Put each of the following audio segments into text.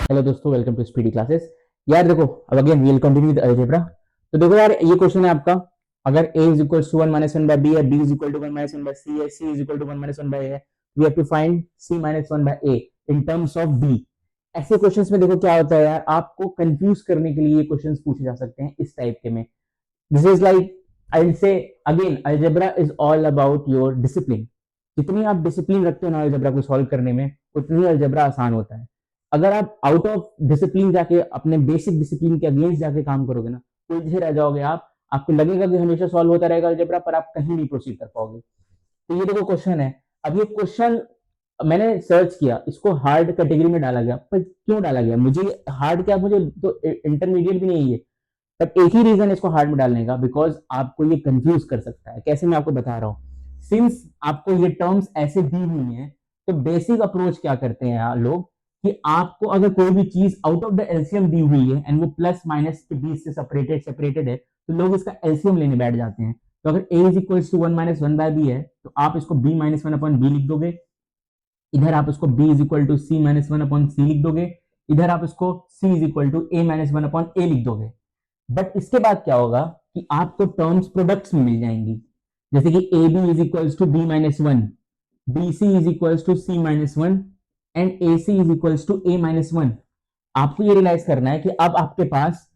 Hello दोस्तों, welcome to speedy classes. यार देखो, अब again we will continue with algebra. तो देखो यार, ये क्वेश्चन है आपका। अगर a is equal to 1 minus 1 by b है, b is equal to 1 minus 1 by c है, c is equal to 1 minus 1 by a है, we have to find c minus 1 by a in terms of b। ऐसे questions में देखो क्या होता है यार, आपको कंफ्यूज करने के लिए ये क्वेश्चंस पूछे जा सकते हैं इस टाइप के में। This is like, I will say again, algebra is all about your discipline. जितनी आप डिसिप्लिन रखते हो ना अलजेब्रा को सॉल्व करने में, उतनी अलजेब्रा आसान होता है। अगर आप आउट ऑफ डिसिप्लिन जाके, अपने बेसिक डिसिप्लिन के अगेंस्ट जाके काम करोगे ना, उलझे रह जाओगे आप। आपको लगेगा कि हमेशा सॉल्व होता रहेगा अलजेब्रा, पर आप कहीं नहीं प्रोसीड कर पाओगे। तो ये देखो क्वेश्चन है। अब ये क्वेश्चन मैंने सर्च किया, इसको हार्ड कैटेगरी में डाला गया। पर क्यों डाला गया? मुझे हार्ड क्या, मुझे तो इंटरमीडिएट भी नहीं है। बट एक ही रीजन इसको हार्ड में डालने का, बिकॉज आपको ये कंफ्यूज कर सकता है। कैसे, मैं आपको बता रहा हूँ। सिंस आपको ये टर्म्स ऐसे दी हुई हैं, तो बेसिक अप्रोच क्या करते हैं यार लोग, कि आपको अगर कोई भी चीज आउट ऑफ द एलसीएम दी हुई है एंड वो प्लस माइनस के बीच से सेपरेटेड सेपरेटेड है, तो लोग इसका एलसीएम लेने बैठ जाते हैं। तो अगर a is equal to 1 minus 1 by b है, तो आप इसको b माइनस 1 अपॉन बी लिख दोगे। इधर आप इसको b is equal to C minus 1 upon C लिख दोगे। इधर आप इसको c is equal to a minus 1 upon a लिख दोगे। बट इसके बाद क्या होगा कि आपको टर्म्स प्रोडक्ट्स में मिल जाएंगी। जैसे कि a b is equals to b minus one, b c is equals to C minus one and a c is equals to a minus one. आपको ये रियलाइज करना है कि अब आपके पास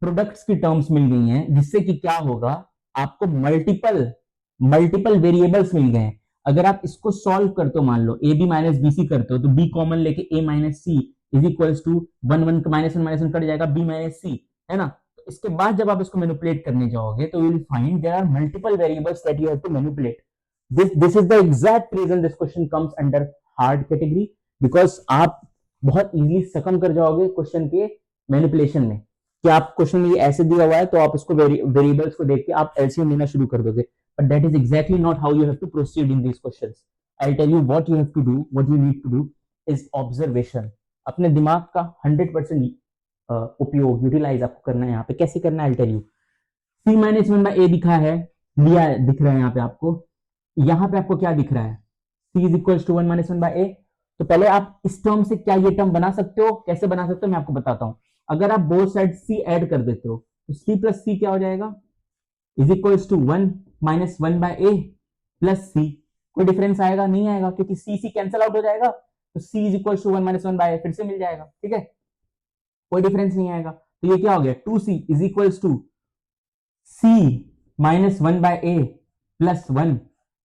प्रोडक्ट्स की टर्म्स मिल गई हैं, जिससे कि क्या होगा, आपको मल्टीपल मल्टीपल वेरिएबल्स मिल गए हैं। अगर आप इसको सॉल्व करते हो, मान लो A B minus B C करते हो, तो बी कॉमन लेके A minus C is equals to one one minus one cut जाएगा, बी माइनस सी, है ना। तो इसके बाद जब आप इसको मैनिपुलेट करने जाओगे, तो you will find there are multiple variables that you have to manipulate. This is the exact reason this question comes under hard category, because आप बहुत इजीली सकम कर जाओगे क्वेश्चन के मैनिपुलेशन में। कि आप क्वेश्चन में ये ऐसे दिया हुआ है, तो आप उसको वेरिएबल्स को देख के आप एलसीएम लेना शुरू कर दोगे। But that is exactly not how you have to proceed in this questions. I tell you what you have to do, what you need to do is observation. अपने दिमाग का 100% उपयोग, यूटिलाइज आपको करना है। यहाँ पे कैसे करना है, I tell you. C minus one by A दिखा है, लिया दिख रहा है यहाँ पे आपको। यहाँ पे आपको क्या दिख रहा है, C is equal to 1 minus 1 by A. तो पहले आप इस टर्म से क्या ये टर्म बना सकते हो? कैसे बना सकते हो, मैं आपको बताता हूं। अगर आप बोथ साइड सी ऐड कर देते हो, तो सी प्लस सी क्या हो जाएगा, is equal to 1 minus 1 by A plus C. कोई डिफरेंस आएगा? नहीं आएगा, क्योंकि सी सी कैंसिल आउट हो जाएगा। तो C is equal to 1 minus 1 by A फिर से मिल जाएगा, ठीक है। कोई डिफरेंस नहीं आएगा। तो ये क्या हो गया, 2c is equal to C minus 1 by A plus 1।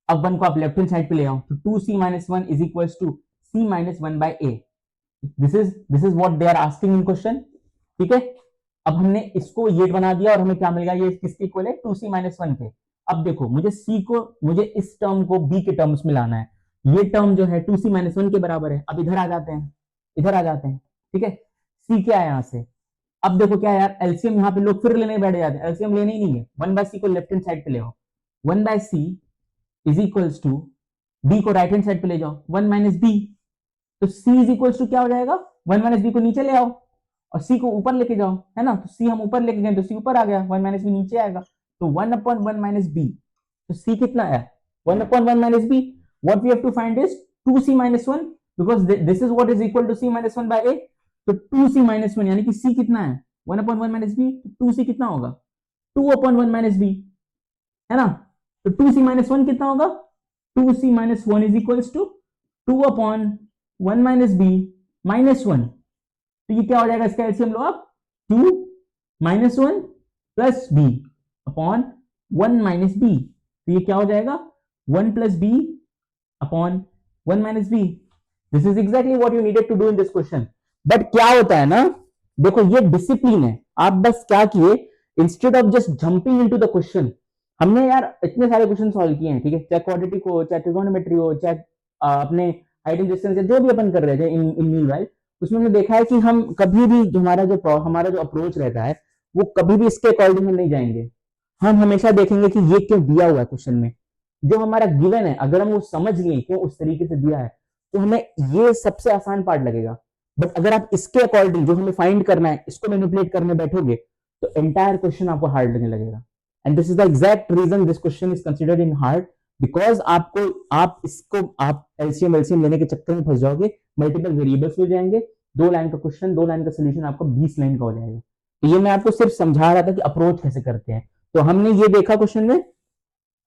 अब 1 को आप लेफ्ट हैंड साइड पे ले आओ, तो 2c minus 1 is equal to C minus 1 by a. This is what they are asking in question, ठीक है। अब हमने इसको ये बना दिया, और हमें क्या मिल गया, ये किसके इक्वल है, 2c माइनस 1 के। अब देखो, मुझे इस टर्म को b के टर्म्स में लाना है। ये टर्म जो है 2c माइनस 1 के बराबर है। अब इधर आ जाते हैं, इधर आ जाते हैं, ठीक है। c क्या है यहाँ से, अब देखो क्या है यार, एलसीएम यहाँ पे लोग फिर लेने बैठ जाते हैं। एलसीएम लेने ही नहीं है, 1 बाय सी को लेफ्ट हैंड साइड पे ले आओ। 1 by c is equals to b को राइट हैंड साइड पे ले जाओ, 1 माइनस बी। तो सी इज इक्वल्स टू क्या हो जाएगा, 1 माइनस बी को नीचे ले आओ और सी को ऊपर लेके जाओ, है ना। तो सी हम ऊपर लेके गए, तो सी ऊपर आ गया, 1 माइनस बी नीचे आएगा। तो 1 अपॉन 1 माइनस बी, तो सी कितना है, 1 upon 1 minus b. What we have to find is 2c minus 1, because this is what is equal to c minus 1 by a। तो 2c माइनस 1 यानी कि c कितना है, 1 अपॉन 1 माइनस बी। तो 2c कितना होगा, 2 अपॉन 1 माइनस बी, है ना। तो 2c माइनस 1 कितना होगा, 2c minus 1 is equals to 2 upon 1 minus b minus 1। तो ये क्या हो जाएगा, इसका एलसीएम लो आप, 2 minus 1 plus B upon 1 minus B. तो ये क्या हो जाएगा, 1 plus B upon 1 minus b. This is exactly what you needed to do in this question. But क्या होता है ना, देखो ये डिसिप्लिन है। आप बस क्या किए, instead of just jumping into the question, हमने यार इतने सारे क्वेश्चन सॉल्व किए हैं, ठीक है। चाहे क्वाड्रेटिक हो, चाहे ट्रिगोनोमेट्री हो, चाहे अपने हाइट एंड डिस्टेंस, जो भी अपन कर रहे थे इन मीनवाइल, उसमें हमने देखा है कि हम कभी भी जो हमारा जो अप्रोच रहता है, वो कभी भी इसके अकॉर्डिंग हम नहीं जाएंगे। हम हमेशा देखेंगे कि ये क्यों दिया हुआ है क्वेश्चन में, जो हमारा गिवन है, अगर हम वो समझ लिए क्यों उस तरीके से दिया है, तो हमें ये सबसे आसान पार्ट लगेगा। बट अगर आप इसके अकॉर्डिंग जो हमें फाइंड करना है, इसको मैनिपुलेट करने बैठोगे, तो एंटायर क्वेश्चन आपको हार्ड लगने लगेगा। And this is the exact reason this question is considered in hard, because आप एलसीएम लेने के चक्कर में फंस जाओगे, मल्टीपल वेरिएबल्स हो जाएंगे, 2 लाइन का क्वेश्चन, 2 लाइन का सोल्यूशन आपका 20 लाइन का हो जाएगा। तो ये मैं आपको सिर्फ समझा रहा था कि अप्रोच कैसे करते हैं। तो हमने ये देखा क्वेश्चन में,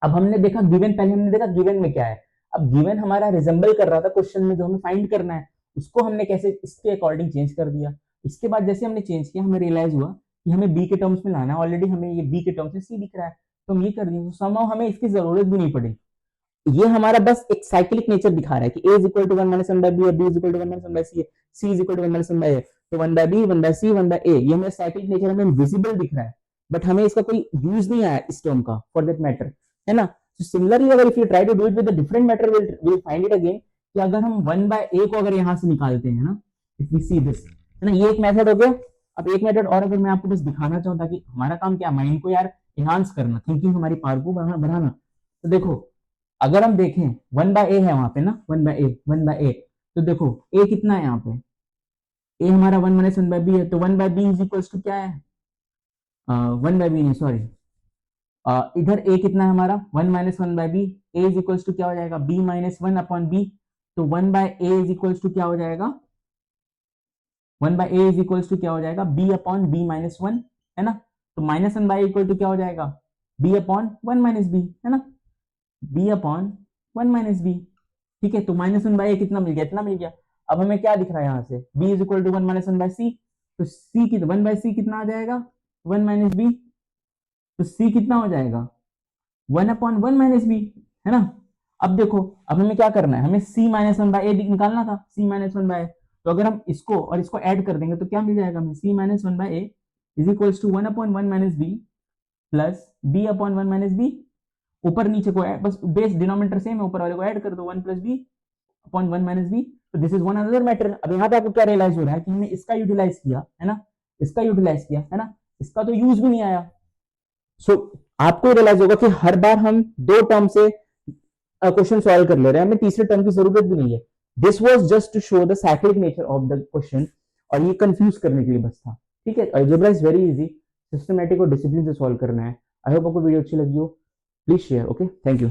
अब हमने देखा गिवन, पहले हमने देखा गिवन में क्या है। अब गिवन हमारा रिजेंबल कर रहा था क्वेश्चन में जो हमें फाइंड करना है, उसको हमने कैसे इसके अकॉर्डिंग चेंज कर दिया। इसके बाद जैसे हमने चेंज किया, हमें रियलाइज हुआ कि हमें बी के टर्म्स में लाना है, ऑलरेडी हमें ये बी के टर्म्स में सी दिख रहा है, तो हम ये कर दिए, समहाउ हमें इसकी जरूरत भी नहीं पड़ी। ये हमारा बस एक साइक्लिक नेचर दिखा रहा है कि a is equal to 1 minus 1 by b, b is equal to 1 minus 1 by c, c is equal to 1 minus 1 by a, तो 1 by b, 1 by c, 1 by a, ये हमें साइक्लिक नेचर हमें visible दिख रहा है, बट हमें इसका कोई यूज नहीं आया इस टर्म का फॉर दैट मैटर, है ना। So similarly, अगर if you try to do it with a different matter, we'll find it again कि अगर हम 1 by a को अगर यहाँ से निकालते हैं ना, if we see this, है ना, ये एक मेथड हो गया। अब एक मेथड और अगर मैं आपको बस दिखाना चाहूँ, ताकि हमारा काम क्या, माइंड को यार एनहांस करना, थिंकिंग हमारी पावर को बढ़ाना। तो देखो, अगर हम देखें 1 बाय ए है वहां पे ना, 1 बाय ए, 1 बाय ए, तो देखो ए कितना है यहाँ पे, ए हमारा 1 माइनस 1 बाय बी है, तो 1 by b is equals to क्या है, 1 बाय बी नहीं सॉरी, इधर a कितना है हमारा 1 minus 1 by b, a is equals to क्या हो जाएगा b माइनस 1 अपॉन b, तो 1 by a is equals to क्या हो जाएगा, 1 by a is equals to क्या हो जाएगा b अपॉन b माइनस 1, है ना। तो माइनस 1 बाय इक्वल टू क्या हो जाएगा b अपॉन 1 माइनस b, है ना, b अपॉन 1 माइनस b, ठीक है। तो माइनस 1 बाय a कितना मिल गया, इतना मिल गया। अब हमें क्या दिख रहा है यहाँ से, b is equal to 1 minus 1 by c, तो c की 1 बाय c कितना आ जाएगा 1 माइनस b, तो c कितना हो जाएगा 1 अपॉन 1 माइनस बी, है ना। अब देखो, अब हमें क्या करना है, हमें c माइनस 1 बाय ए निकालना था, c माइनस 1 बाय, तो अगर हम इसको और इसको ऐड कर देंगे तो क्या मिल जाएगा हमें, c minus 1 by a is equals to 1 upon 1 minus b plus b upon 1 minus b, ऊपर नीचे को बस बेस डिनोमिनेटर सेम है, ऊपर वाले को ऐड कर दो 1 plus B upon 1 minus B, तो this is one another matter. अब यहाँ पे आपको क्या रियलाइज हो रहा है कि हमने इसका यूटिलाइज किया, है ना, इसका यूटिलाइज किया, है ना, इसका तो यूज भी नहीं आया। सो आपको रियलाइज होगा कि हर बार हम 2 टर्म से क्वेश्चन सॉल्व कर ले रहे हैं, हमें तीसरे टर्म की जरूरत भी नहीं है। This was just to show the cyclic nature of the question, और ये कंफ्यूज करने के लिए बस था, ठीक है। Algebra is very easy, systematic और डिसिप्लिन से सॉल्व करना है। आई होप आपको वीडियो अच्छी लगी हो, please share, okay, thank you.